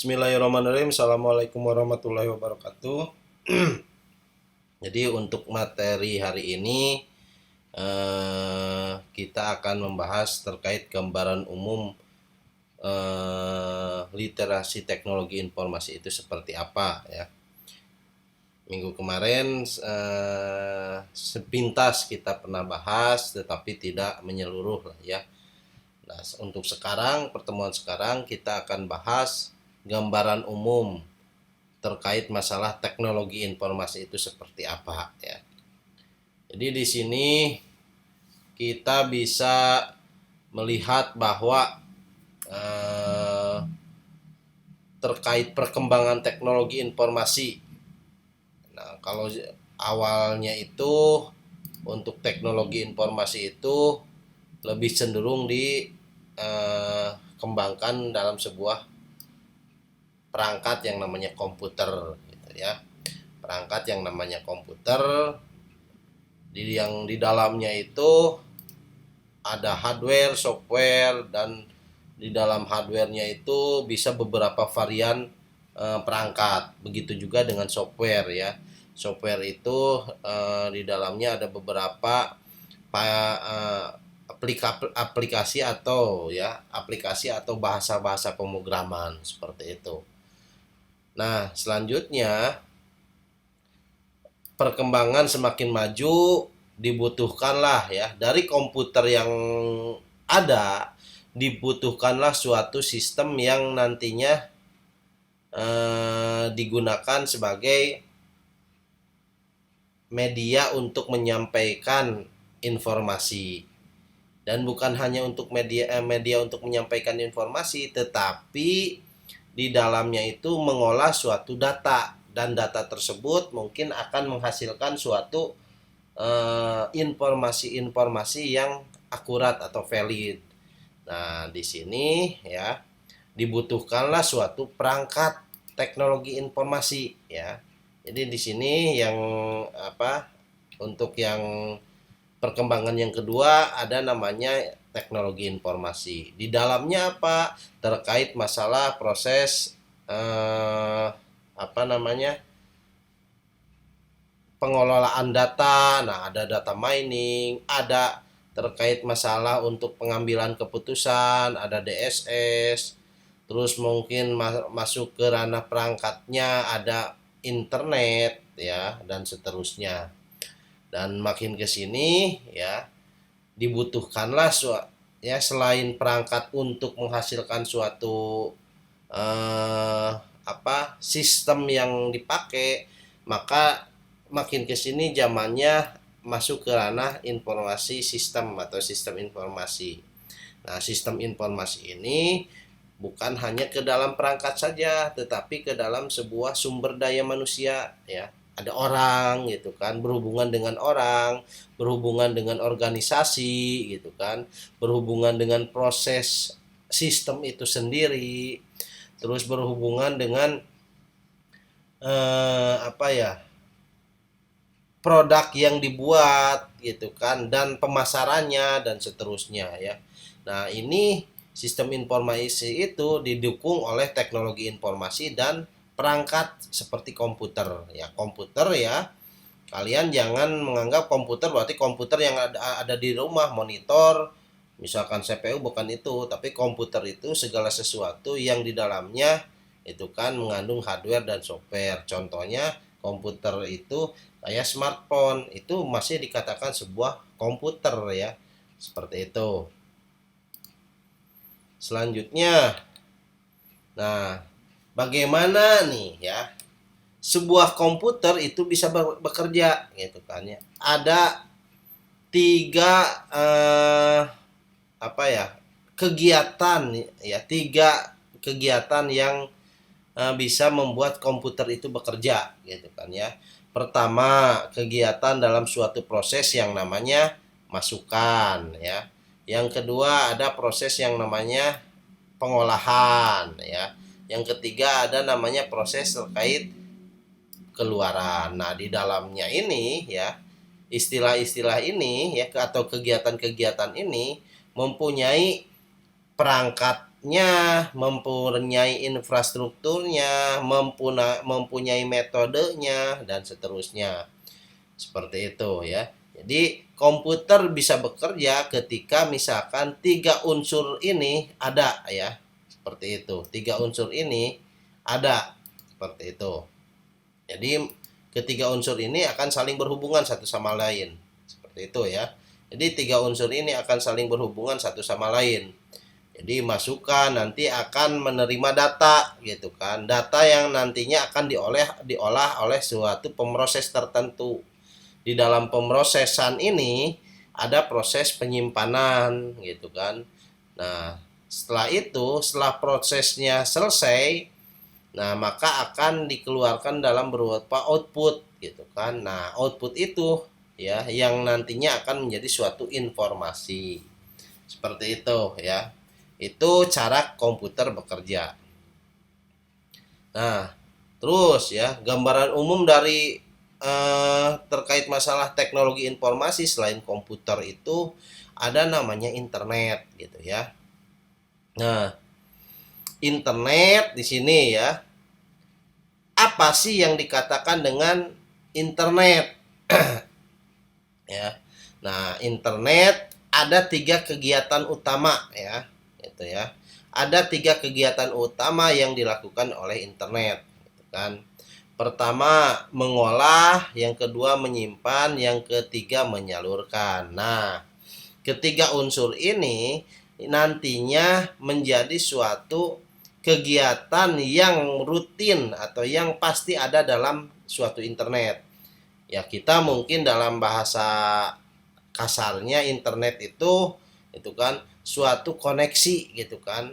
Bismillahirrahmanirrahim. Assalamualaikum warahmatullahi wabarakatuh. Jadi untuk materi hari ini kita akan membahas terkait gambaran umum literasi teknologi informasi itu seperti apa ya. Minggu kemarin sepintas kita pernah bahas, tetapi tidak menyeluruh lah ya. Nah, untuk sekarang, pertemuan sekarang kita akan bahas gambaran umum terkait masalah teknologi informasi itu seperti apa ya. Jadi di sini kita bisa melihat bahwa terkait perkembangan teknologi informasi. Nah, kalau awalnya itu untuk teknologi informasi itu lebih cenderung dikembangkan dalam sebuah perangkat yang namanya komputer gitu ya. Perangkat yang namanya komputer yang di dalamnya itu ada hardware, software, dan di dalam hardware-nya itu bisa beberapa varian perangkat. Begitu juga dengan software ya. Software itu di dalamnya ada beberapa aplikasi atau bahasa-bahasa pemrograman seperti itu. Nah, selanjutnya perkembangan semakin maju, dibutuhkanlah ya dari komputer yang ada, dibutuhkanlah suatu sistem yang nantinya digunakan sebagai media untuk menyampaikan informasi. Dan bukan hanya untuk media untuk menyampaikan informasi, tetapi di dalamnya itu mengolah suatu data, dan data tersebut mungkin akan menghasilkan suatu informasi-informasi yang akurat atau valid. Nah, di sini ya dibutuhkanlah suatu perangkat teknologi informasi ya. Jadi di sini yang untuk yang perkembangan yang kedua ada namanya teknologi informasi. Di dalamnya terkait masalah proses pengelolaan data. Nah, ada data mining, ada terkait masalah untuk pengambilan keputusan, ada DSS. Terus mungkin masuk ke ranah perangkatnya ada internet ya, dan seterusnya. Dan makin ke sini ya dibutuhkanlah ya selain perangkat untuk menghasilkan suatu sistem yang dipakai, maka makin ke sini zamannya masuk ke ranah informasi sistem atau sistem informasi. Nah, sistem informasi ini bukan hanya ke dalam perangkat saja, tetapi ke dalam sebuah sumber daya manusia ya. Ada orang gitu kan, berhubungan dengan orang, berhubungan dengan organisasi gitu kan, berhubungan dengan proses sistem itu sendiri, terus berhubungan dengan produk yang dibuat gitu kan, dan pemasarannya dan seterusnya ya. Nah, ini sistem informasi itu didukung oleh teknologi informasi dan perangkat seperti komputer ya. Komputer ya, kalian jangan menganggap komputer berarti komputer yang ada di rumah, monitor misalkan CPU, bukan itu. Tapi komputer itu segala sesuatu yang di dalamnya itu kan mengandung hardware dan software. Contohnya komputer itu kayak smartphone, itu masih dikatakan sebuah komputer ya. Seperti itu. Selanjutnya, nah, bagaimana nih ya sebuah komputer itu bisa bekerja gitu kan ya. Ada tiga kegiatan ya, tiga kegiatan yang bisa membuat komputer itu bekerja gitu kan ya. Pertama, kegiatan dalam suatu proses yang namanya masukan ya. Yang kedua, ada proses yang namanya pengolahan ya. Yang ketiga, ada namanya proses terkait keluaran. Nah, di dalamnya ini ya, istilah-istilah ini ya atau kegiatan-kegiatan ini mempunyai perangkat mempunyai infrastrukturnya, mempunyai metodenya, dan seterusnya. Seperti itu ya. Jadi komputer bisa bekerja ketika misalkan tiga unsur ini ada ya. Seperti itu. Tiga unsur ini ada. Seperti itu. Jadi ketiga unsur ini akan saling berhubungan satu sama lain. Seperti itu ya. Jadi tiga unsur ini akan saling berhubungan satu sama lain. Jadi masukan nanti akan menerima data gitu kan. Data yang nantinya akan diolah oleh suatu pemroses tertentu. Di dalam pemrosesan ini ada proses penyimpanan gitu kan. Nah, setelah prosesnya selesai, nah maka akan dikeluarkan dalam berupa output gitu kan. Nah, output itu ya yang nantinya akan menjadi suatu informasi. Seperti itu ya. Itu cara komputer bekerja. Nah, terus ya, gambaran umum dari terkait masalah teknologi informasi selain komputer itu ada namanya internet gitu ya. Nah, internet di sini ya. Apa sih yang dikatakan dengan internet? Ya. Nah, internet ada tiga kegiatan utama ya, gitu ya. Ada tiga kegiatan utama yang dilakukan oleh internet, gitu kan. Pertama, mengolah, yang kedua menyimpan, yang ketiga menyalurkan. Nah, ketiga unsur ini nantinya menjadi suatu kegiatan yang rutin atau yang pasti ada dalam suatu internet. Ya, kita mungkin dalam bahasa kasarnya internet itu kan suatu koneksi gitu kan,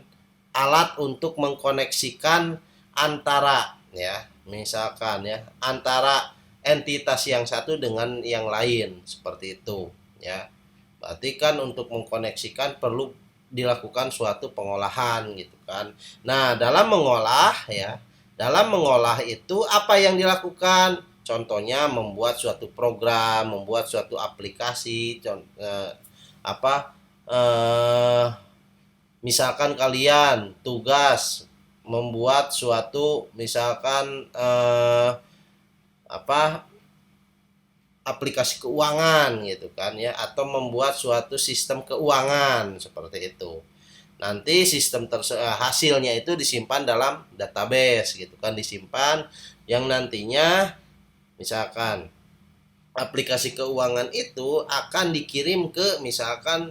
alat untuk mengkoneksikan antara ya misalkan ya antara entitas yang satu dengan yang lain seperti itu ya. Berarti kan untuk mengkoneksikan perlu dilakukan suatu pengolahan gitu kan. Nah, dalam mengolah itu apa yang dilakukan? Contohnya membuat suatu program, membuat suatu aplikasi, apa misalkan kalian tugas membuat suatu misalkan aplikasi keuangan gitu kan ya, atau membuat suatu sistem keuangan seperti itu. Nanti hasilnya itu disimpan dalam database gitu kan, disimpan yang nantinya misalkan aplikasi keuangan itu akan dikirim ke misalkan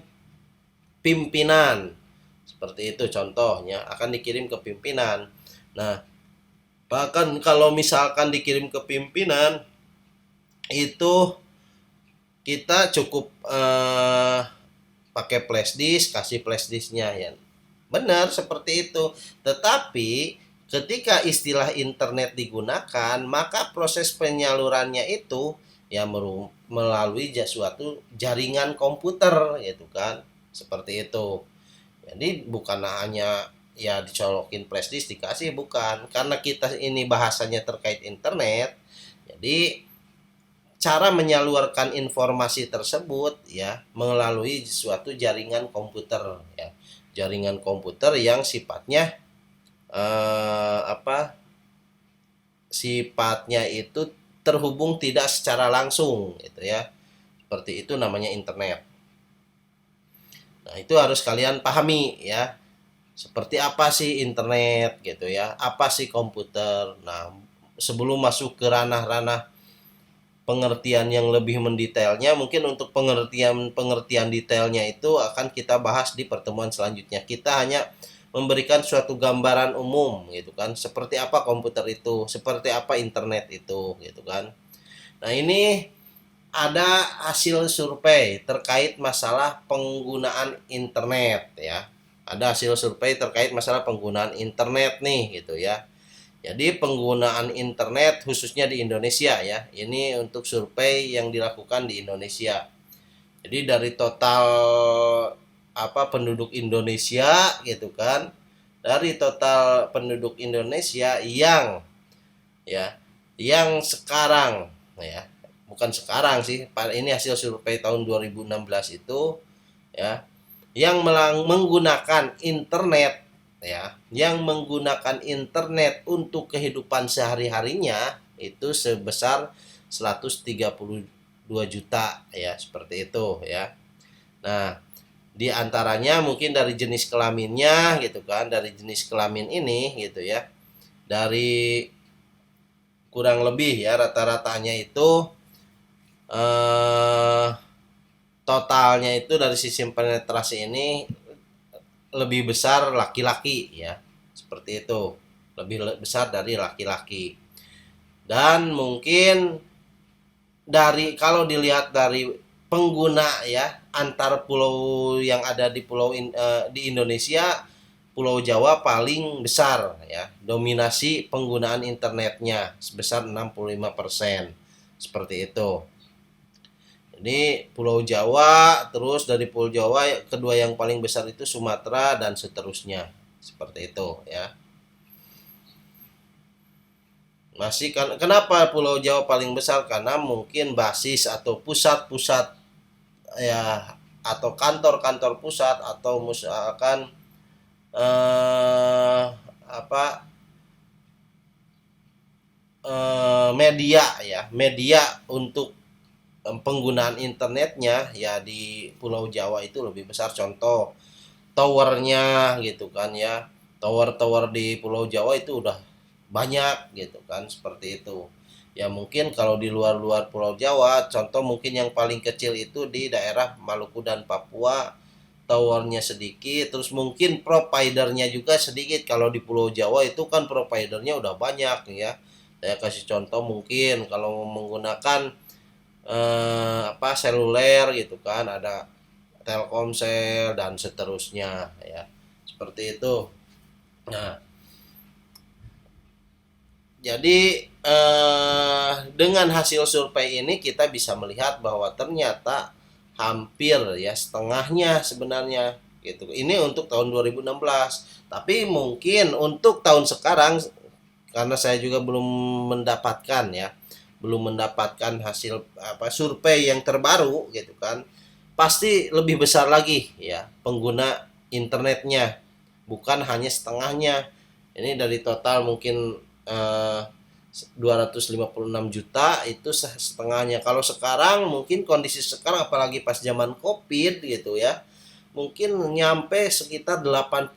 pimpinan. Seperti itu contohnya, akan dikirim ke pimpinan. Nah, bahkan kalau misalkan dikirim ke pimpinan itu kita cukup pakai flash disk, kasih flash disknya ya. Benar seperti itu. Tetapi ketika istilah internet digunakan, maka proses penyalurannya itu ya melalui suatu jaringan komputer gitu kan. Seperti itu. Jadi bukan hanya ya dicolokin flash disk dikasih, bukan. Karena kita ini bahasanya terkait internet. Jadi cara menyalurkan informasi tersebut ya melalui suatu jaringan komputer ya. Jaringan komputer yang sifatnya sifatnya itu terhubung tidak secara langsung gitu ya. Seperti itu namanya internet. Nah, itu harus kalian pahami ya. Seperti apa sih internet gitu ya? Apa sih komputer? Nah, sebelum masuk ke ranah-ranah pengertian yang lebih mendetailnya, mungkin untuk pengertian detailnya itu akan kita bahas di pertemuan selanjutnya. Kita hanya memberikan suatu gambaran umum gitu kan, seperti apa komputer itu, seperti apa internet itu gitu kan. Nah, ini ada hasil survei terkait masalah penggunaan internet ya. Ada hasil survei terkait masalah penggunaan internet nih gitu ya. Jadi penggunaan internet khususnya di Indonesia ya. Ini untuk survei yang dilakukan di Indonesia. Jadi dari total penduduk Indonesia gitu kan. Dari total penduduk Indonesia yang sekarang ya, bukan sekarang sih, ini hasil survei tahun 2016 itu ya, yang menggunakan internet ya yang menggunakan internet untuk kehidupan sehari-harinya itu sebesar 132 juta ya, seperti itu ya. Nah, di antaranya mungkin dari jenis kelaminnya gitu kan, dari jenis kelamin ini gitu ya. Dari kurang lebih ya rata-ratanya itu eh totalnya itu dari sistem penetrasi ini lebih besar laki-laki ya. Seperti itu. Lebih besar dari laki-laki. Dan mungkin dari kalau dilihat dari pengguna ya antar pulau yang ada di di Indonesia, Pulau Jawa paling besar ya, dominasi penggunaan internetnya sebesar 65%, seperti itu. Jadi Pulau Jawa, terus dari Pulau Jawa kedua yang paling besar itu Sumatera dan seterusnya, seperti itu ya. Masih kan, kenapa Pulau Jawa paling besar? Karena mungkin basis atau pusat-pusat ya, atau kantor-kantor pusat, atau misalkan apa media ya, media untuk penggunaan internetnya ya di Pulau Jawa itu lebih besar. Contoh towernya gitu kan ya, tower-tower di Pulau Jawa itu udah banyak gitu kan, seperti itu ya. Mungkin kalau di luar-luar Pulau Jawa, contoh mungkin yang paling kecil itu di daerah Maluku dan Papua, towernya sedikit, terus mungkin providernya juga sedikit. Kalau di Pulau Jawa itu kan providernya udah banyak ya. Saya kasih contoh, mungkin kalau menggunakan seluler gitu kan, ada Telkomsel dan seterusnya ya, seperti itu. Nah, jadi dengan hasil survei ini kita bisa melihat bahwa ternyata hampir ya setengahnya sebenarnya gitu. Ini untuk tahun 2016. Tapi mungkin untuk tahun sekarang, karena saya juga belum mendapatkan ya, belum mendapatkan hasil survei yang terbaru gitu kan. Pasti lebih besar lagi ya pengguna internetnya, bukan hanya setengahnya. Ini dari total mungkin 256 juta itu setengahnya. Kalau sekarang mungkin kondisi sekarang, apalagi pas zaman Covid gitu ya, mungkin nyampe sekitar 80%,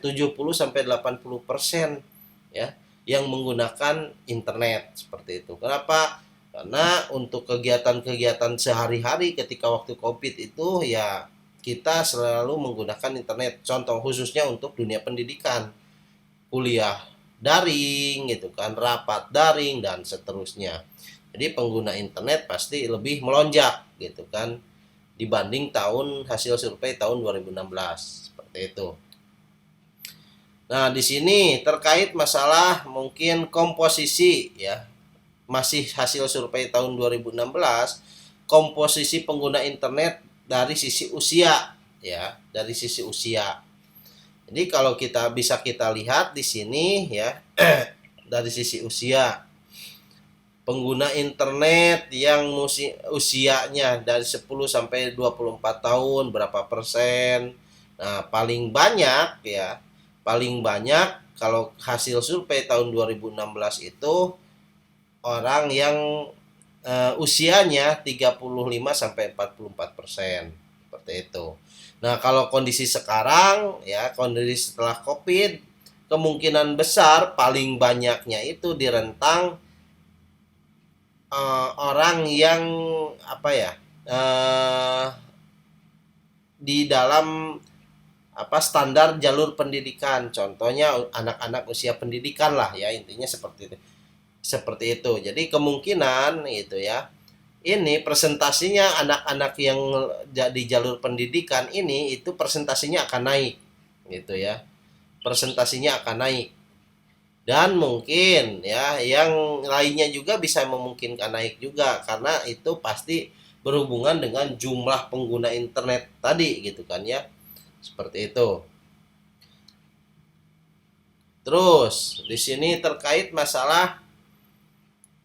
70 sampai 80% ya yang menggunakan internet, seperti itu. Kenapa? Karena untuk kegiatan-kegiatan sehari-hari ketika waktu Covid itu ya kita selalu menggunakan internet. Contoh khususnya untuk dunia pendidikan, kuliah daring gitu kan, rapat daring dan seterusnya. Jadi pengguna internet pasti lebih melonjak gitu kan dibanding hasil survei tahun 2016, seperti itu. Nah, di sini terkait masalah mungkin komposisi ya, masih hasil survei tahun 2016, komposisi pengguna internet dari sisi usia ya, dari sisi usia. Jadi kalau kita lihat di sini ya, dari sisi usia, pengguna internet yang usianya dari 10 sampai 24 tahun berapa persen? Nah, paling banyak ya, paling banyak kalau hasil survei tahun 2016 itu orang yang usianya 35 sampai 44%, seperti itu. Nah, kalau kondisi sekarang ya, kondisi setelah Covid, kemungkinan besar paling banyaknya itu di rentang orang yang apa ya? Uh, di dalam standar jalur pendidikan. Contohnya anak-anak usia pendidikan lah ya, intinya seperti itu. Seperti itu. Jadi kemungkinan itu ya, ini presentasinya anak-anak yang di jalur pendidikan ini itu presentasinya akan naik gitu ya, presentasinya akan naik. Dan mungkin ya yang lainnya juga bisa memungkinkan naik juga, karena itu pasti berhubungan dengan jumlah pengguna internet tadi gitu kan ya, seperti itu. Terus di sini terkait masalah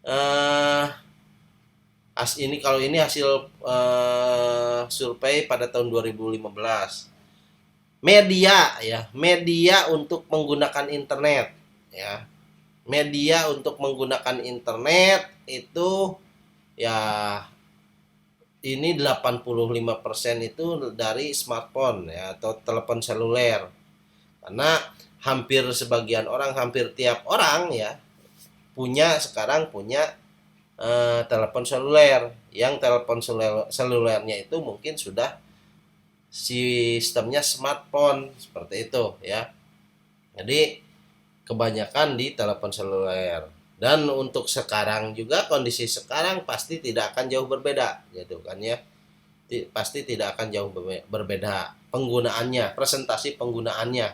eh, ini hasil survei pada tahun 2015. media ya, media untuk menggunakan internet ya. Media untuk menggunakan internet itu ya ini 85% itu dari smartphone ya atau telepon seluler. Karena hampir sebagian orang, hampir tiap orang ya sekarang punya telepon seluler, yang telepon selulernya itu mungkin sudah sistemnya smartphone seperti itu ya. Jadi kebanyakan di telepon seluler. Dan untuk sekarang juga, kondisi sekarang pasti tidak akan jauh berbeda gitu kan ya. Pasti tidak akan jauh berbeda penggunaannya, presentasi penggunaannya.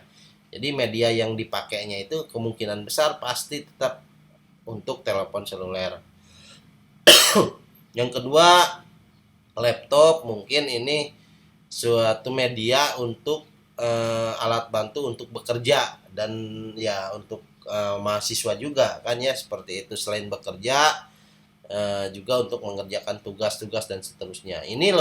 Jadi media yang dipakainya itu kemungkinan besar pasti tetap untuk telepon seluler. Yang kedua, laptop mungkin ini suatu media untuk alat bantu untuk bekerja, dan ya untuk mahasiswa juga kan ya seperti itu. Selain bekerja juga untuk mengerjakan tugas-tugas dan seterusnya. Ini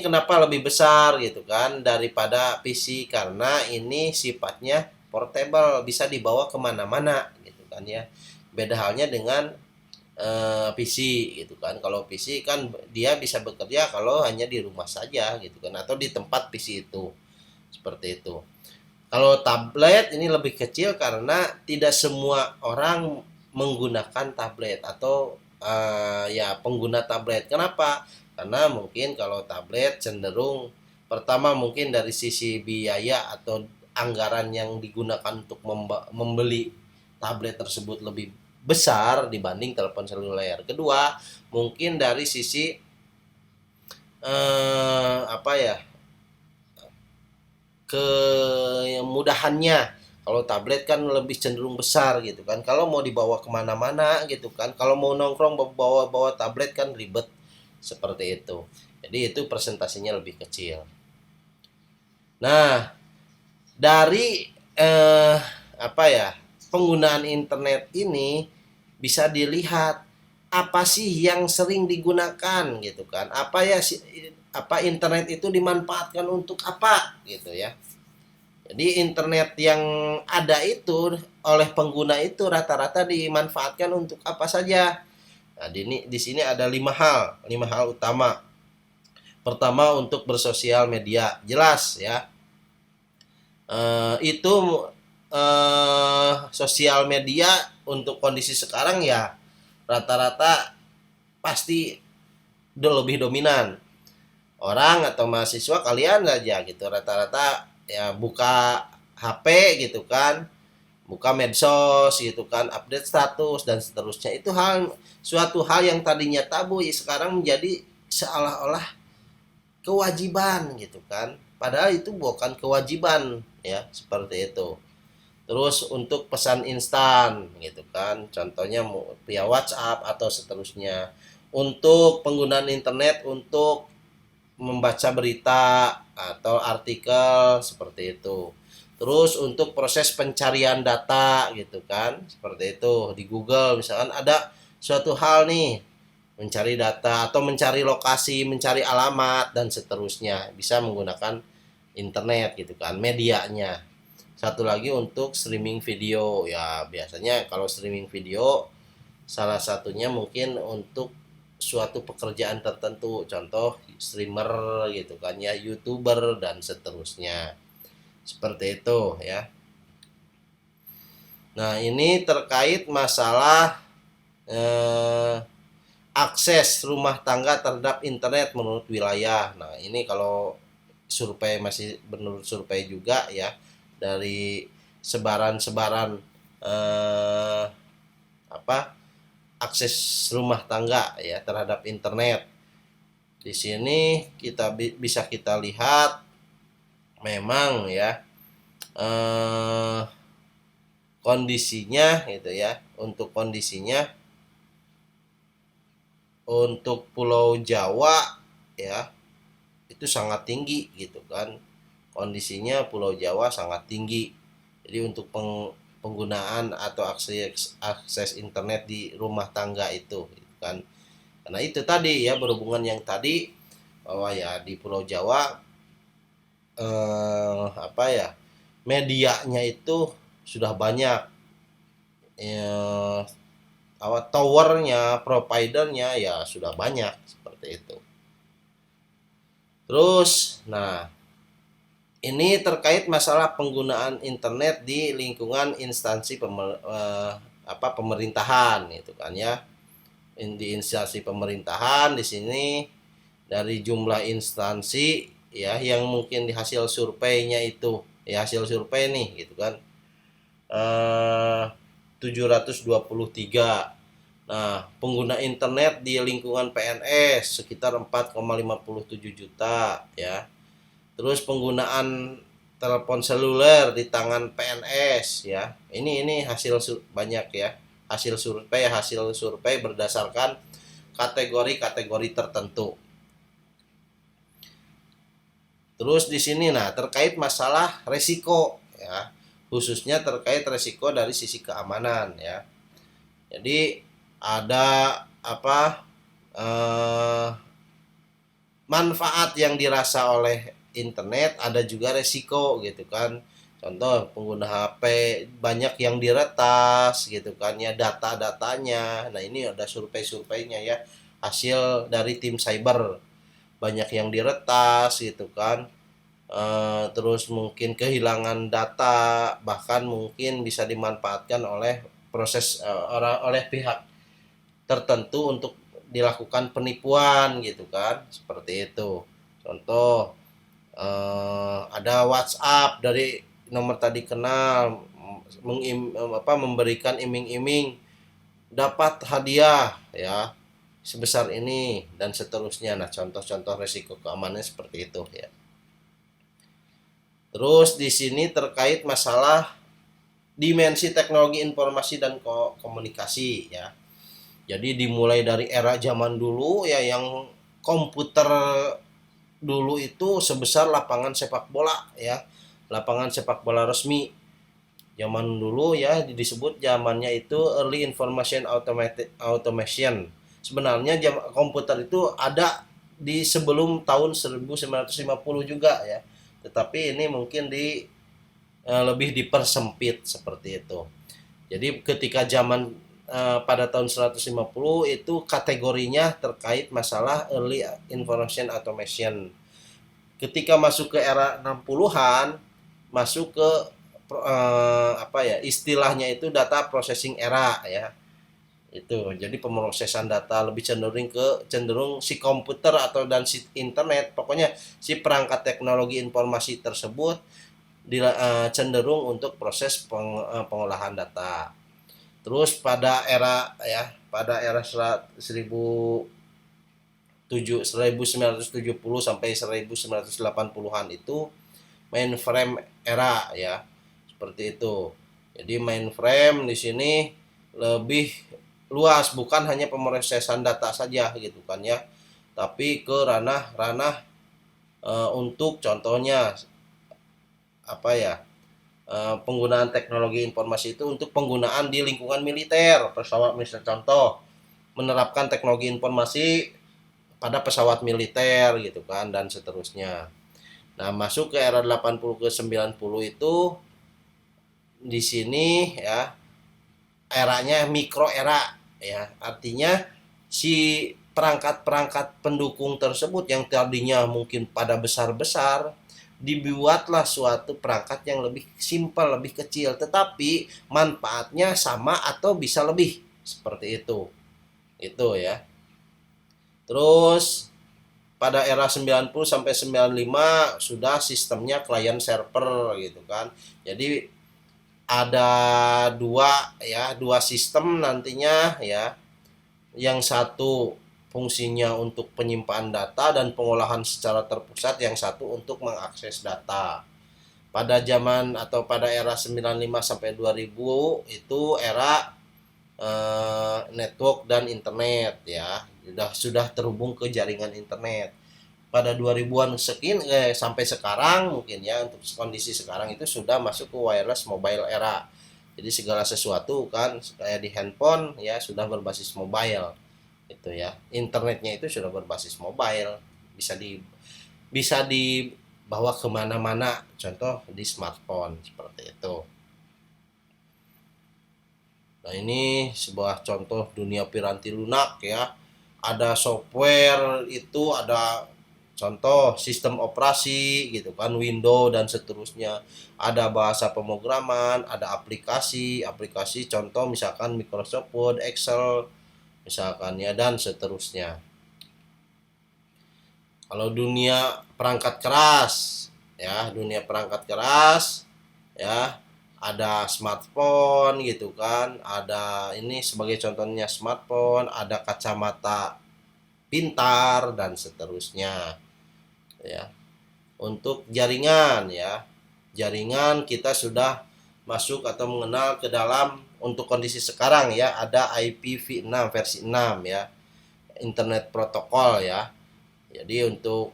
kenapa lebih besar gitu kan daripada PC, karena ini sifatnya portable, bisa dibawa kemana-mana gitu kan ya. Beda halnya dengan PC gitu kan. Kalau PC kan dia bisa bekerja kalau hanya di rumah saja gitu kan, atau di tempat PC itu seperti itu. Kalau tablet ini lebih kecil karena tidak semua orang menggunakan tablet atau ya pengguna tablet. Kenapa? Karena mungkin kalau tablet cenderung, pertama mungkin dari sisi biaya atau anggaran yang digunakan untuk membeli tablet tersebut lebih besar dibanding telepon seluler. Kedua, mungkin dari sisi apa ya, kemudahannya. Kalau tablet kan lebih cenderung besar gitu kan. Kalau mau dibawa kemana-mana gitu kan. Kalau mau nongkrong bawa tablet kan ribet seperti itu. Jadi itu presentasinya lebih kecil. Nah, dari apa ya, penggunaan internet ini bisa dilihat apa sih yang sering digunakan gitu kan. Apa internet itu dimanfaatkan untuk apa gitu ya. Jadi internet yang ada itu oleh pengguna itu rata-rata dimanfaatkan untuk apa saja. Nah, di sini ada 5 hal utama. Pertama, untuk bersosial media, jelas ya. Itu sosial media untuk kondisi sekarang ya rata-rata pasti udah lebih dominan. Orang atau mahasiswa kalian aja gitu rata-rata ya buka HP gitu kan, buka medsos gitu kan, update status dan seterusnya. Itu suatu hal yang tadinya tabu ya sekarang menjadi seolah-olah kewajiban gitu kan, padahal itu bukan kewajiban ya seperti itu. Terus untuk pesan instan gitu kan, contohnya via WhatsApp atau seterusnya. Untuk penggunaan internet untuk membaca berita atau artikel seperti itu. Terus untuk proses pencarian data gitu kan, seperti itu di Google misalkan ada suatu hal nih, mencari data atau mencari lokasi, mencari alamat dan seterusnya, bisa menggunakan internet gitu kan medianya. Satu lagi untuk streaming video ya, biasanya kalau streaming video salah satunya mungkin untuk suatu pekerjaan tertentu, contoh streamer gitu kan ya, YouTuber dan seterusnya. Seperti itu ya. Nah, ini terkait masalah akses rumah tangga terhadap internet menurut wilayah. Nah, ini kalau survei, masih menurut survei juga ya, dari sebaran-sebaran apa, akses rumah tangga ya terhadap internet. Di sini bisa kita lihat memang ya kondisinya gitu ya. Untuk kondisinya untuk Pulau Jawa ya itu sangat tinggi gitu kan. Kondisinya Pulau Jawa sangat tinggi. Jadi untuk penggunaan atau akses internet di rumah tangga itu gitu kan. Karena itu tadi ya, berhubungan yang tadi bahwa ya di Pulau Jawa apa ya, medianya itu sudah banyak, eh, towernya, providernya ya sudah banyak seperti itu. Terus, nah ini terkait masalah penggunaan internet di lingkungan instansi pemerintahan itu kan ya. Di instansi pemerintahan di sini dari jumlah instansi ya yang mungkin di hasil surveinya itu ya, hasil survei nih gitu kan, 723. Nah, pengguna internet di lingkungan PNS sekitar 4,57 juta ya. Terus penggunaan telepon seluler di tangan PNS ya. Ini hasil banyak ya. Hasil survei berdasarkan kategori-kategori tertentu. Terus di sini nah terkait masalah resiko ya, khususnya terkait resiko dari sisi keamanan ya. Jadi ada apa, manfaat yang dirasa oleh internet, ada juga resiko gitu kan. Contoh pengguna HP banyak yang diretas gitu kan ya, data-datanya. Nah ini ada survei-surveinya ya, hasil dari tim cyber, banyak yang diretas gitu kan. Terus mungkin kehilangan data, bahkan mungkin bisa dimanfaatkan oleh oleh pihak tertentu untuk dilakukan penipuan gitu kan, seperti itu. Contoh, ada WhatsApp dari nomor tadi kenal, memberikan iming-iming dapat hadiah ya sebesar ini dan seterusnya. Nah contoh-contoh resiko keamanannya seperti itu ya. Terus di sini terkait masalah dimensi teknologi informasi dan komunikasi ya. Jadi dimulai dari era zaman dulu ya, yang komputer dulu itu sebesar lapangan sepak bola ya, lapangan sepak bola resmi zaman dulu ya, disebut zamannya itu early information automation. Sebenarnya komputer itu ada di sebelum tahun 1950 juga ya, tetapi ini mungkin lebih dipersempit seperti itu. Jadi ketika zaman pada tahun 150 itu kategorinya terkait masalah early information automation. Ketika masuk ke era 60-an, masuk ke istilahnya itu data processing era ya. Itu. Jadi pemrosesan data lebih cenderung si komputer atau dan si internet, pokoknya si perangkat teknologi informasi tersebut cenderung untuk proses pengolahan data. Terus pada era 1970 sampai 1980-an itu mainframe era ya. Seperti itu. Jadi mainframe di sini lebih luas, bukan hanya pemrosesan data saja gitu kan ya. Tapi ke ranah-ranah untuk contohnya penggunaan teknologi informasi itu untuk penggunaan di lingkungan militer, pesawat misalnya, contoh menerapkan teknologi informasi pada pesawat militer gitu kan dan seterusnya. Nah, masuk ke era 80 ke 90 itu di sini ya eranya mikro era ya. Artinya si perangkat-perangkat pendukung tersebut yang tadinya mungkin pada besar-besar, dibuatlah suatu perangkat yang lebih simpel, lebih kecil, tetapi manfaatnya sama atau bisa lebih, seperti itu. Itu ya. Terus pada era 90 sampai 95 sudah sistemnya client server gitu kan. Jadi ada dua sistem nantinya ya. Yang satu fungsinya untuk penyimpanan data dan pengolahan secara terpusat, yang satu untuk mengakses data. Pada zaman atau pada era 95 sampai 2000 itu era network dan internet ya. Sudah terhubung ke jaringan internet. Pada 2000-an sampai sekarang mungkin ya, untuk kondisi sekarang itu sudah masuk ke wireless mobile era. Jadi segala sesuatu kan kayak di handphone ya sudah berbasis mobile itu ya. Internetnya itu sudah berbasis mobile, bisa dibaca bawa kemana-mana, contoh di smartphone seperti itu. Nah, ini sebuah contoh dunia piranti lunak ya. Ada software itu, ada contoh sistem operasi gitu kan, Windows dan seterusnya. Ada bahasa pemrograman, ada aplikasi contoh misalkan Microsoft Word, Excel misalkan ya, dan seterusnya. Kalau dunia perangkat keras ya, ya, ada smartphone gitu kan, ada ini sebagai contohnya smartphone, ada kacamata pintar dan seterusnya ya. Untuk jaringan ya, jaringan kita sudah masuk atau mengenal ke dalam, untuk kondisi sekarang ya, ada IPv6 versi 6 ya, internet protokol ya. Jadi untuk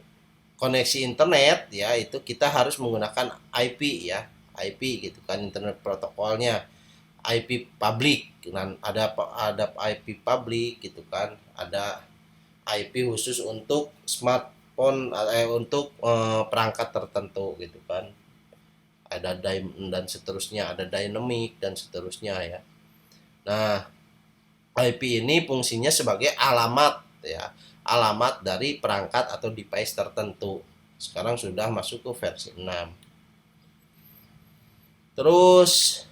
koneksi internet ya, itu kita harus menggunakan IP ya, IP gitu kan, internet protokolnya IP public, dan ada IP public gitu kan, ada IP khusus untuk smartphone, untuk perangkat tertentu gitu kan, ada dan seterusnya, ada dynamic dan seterusnya ya. Nah, IP ini fungsinya sebagai alamat ya, alamat dari perangkat atau device tertentu. Sekarang sudah masuk ke versi 6. Terus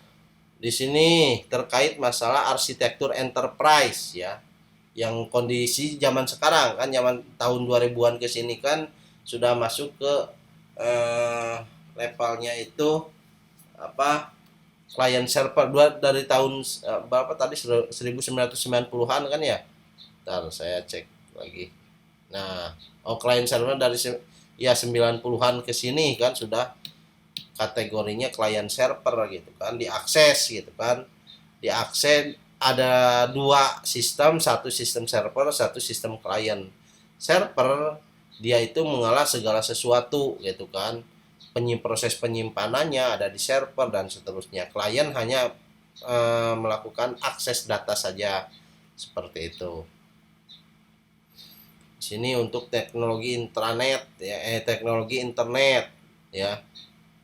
di sini terkait masalah arsitektur enterprise ya, yang kondisi zaman sekarang kan, zaman tahun 2000-an ke sini kan sudah masuk ke levelnya itu apa, client server dari tahun berapa tadi, 1990-an kan ya. Ntar saya cek lagi. Nah, client server dari ya 90-an ke sini kan sudah kategorinya client server gitu kan, diakses gitu kan. Diakses ada dua sistem, satu sistem server, satu sistem client. Server dia itu mengolah segala sesuatu gitu kan. Proses penyimpanannya ada di server dan seterusnya. Klien hanya melakukan akses data saja seperti itu. Di sini untuk teknologi intranet ya, teknologi internet ya,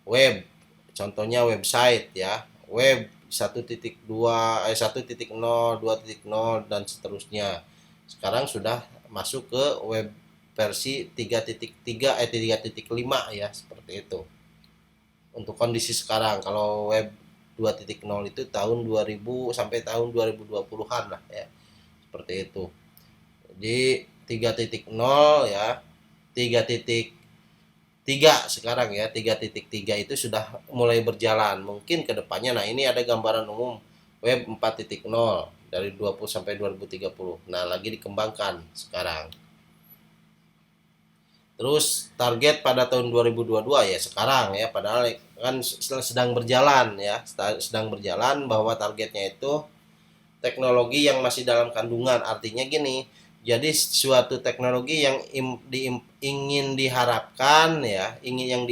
web, contohnya website ya, web 1.2, 1.0, 2.0 dan seterusnya. Sekarang sudah masuk ke web versi 3.3 3.5 ya, seperti itu. Untuk kondisi sekarang, kalau web 2.0 itu tahun 2000 sampai tahun 2020-an lah ya. Seperti itu. Jadi 3.0 ya, 3.3 sekarang ya, 3.3 itu sudah mulai berjalan. Mungkin kedepannya, nah ini ada gambaran umum web 4.0 dari 20 sampai 2030. Nah, lagi dikembangkan sekarang. Terus target pada tahun 2022 ya sekarang ya, padahal kan sedang berjalan ya, sedang berjalan, bahwa targetnya itu teknologi yang masih dalam kandungan. Artinya gini, jadi suatu teknologi yang ingin diharapkan ya, yang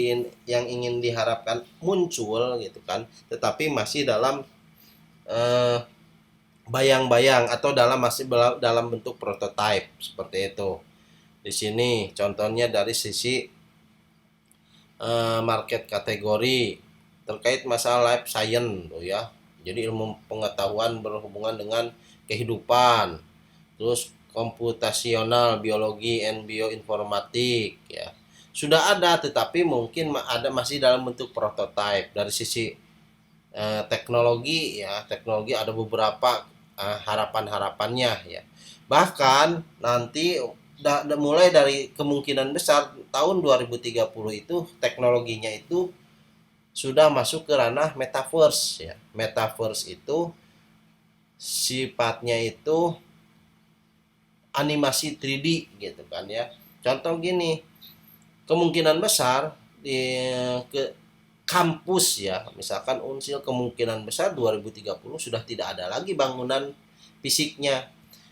ingin diharapkan muncul gitu kan, tetapi masih dalam bayang-bayang atau masih dalam bentuk prototype seperti itu. Di sini contohnya dari sisi market kategori terkait masalah life science tuh ya. Jadi ilmu pengetahuan berhubungan dengan kehidupan. Terus komputasional, biologi and bioinformatik ya. Sudah ada, tetapi mungkin masih dalam bentuk prototype. Dari sisi teknologi ya, teknologi ada beberapa harapan-harapannya ya. Bahkan nanti mulai dari kemungkinan besar tahun 2030 itu teknologinya itu sudah masuk ke ranah metaverse ya. Metaverse itu sifatnya itu animasi 3D gitu kan ya. Contoh gini, kemungkinan besar ke kampus ya, misalkan Unsil, kemungkinan besar 2030 sudah tidak ada lagi bangunan fisiknya,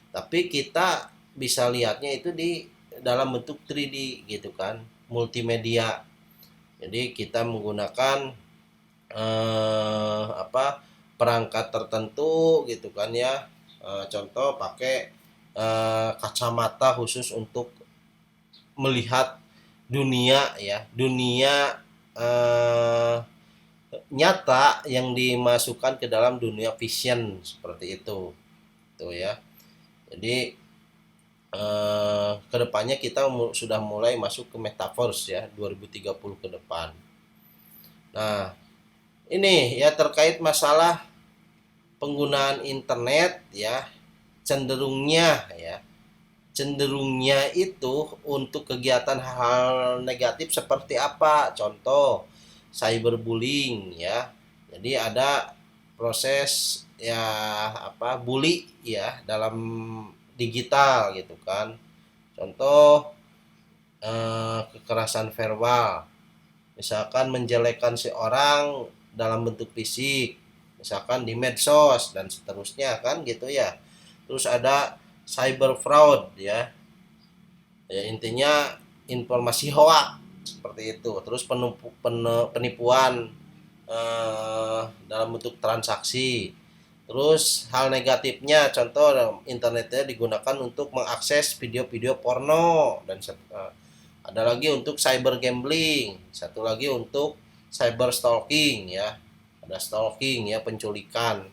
tapi kita bisa lihatnya itu di dalam bentuk 3D gitu kan, multimedia. Jadi kita menggunakan perangkat tertentu gitu kan ya, contoh pakai kacamata khusus untuk melihat dunia ya, dunia eh, nyata yang dimasukkan ke dalam dunia vision seperti itu tuh ya. Jadi kedepannya kita sudah mulai masuk ke metaverse ya 2030 ke depan. Nah ini ya terkait masalah penggunaan internet ya, cenderungnya itu untuk kegiatan hal negatif seperti apa? Contoh cyberbullying ya. Jadi ada proses ya bully ya dalam digital gitu kan. Contoh kekerasan verbal. Misalkan menjelekkan seorang dalam bentuk fisik, misalkan di medsos dan seterusnya kan gitu ya. Terus ada cyber fraud ya, ya intinya informasi hoax seperti itu. Terus penipuan dalam bentuk transaksi. Terus hal negatifnya, contoh internetnya digunakan untuk mengakses video-video porno dan ada lagi untuk cyber gambling, satu lagi untuk cyber stalking ya. Ada stalking ya, penculikan.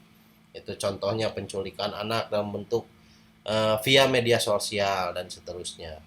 Itu contohnya penculikan anak dalam bentuk via media sosial dan seterusnya.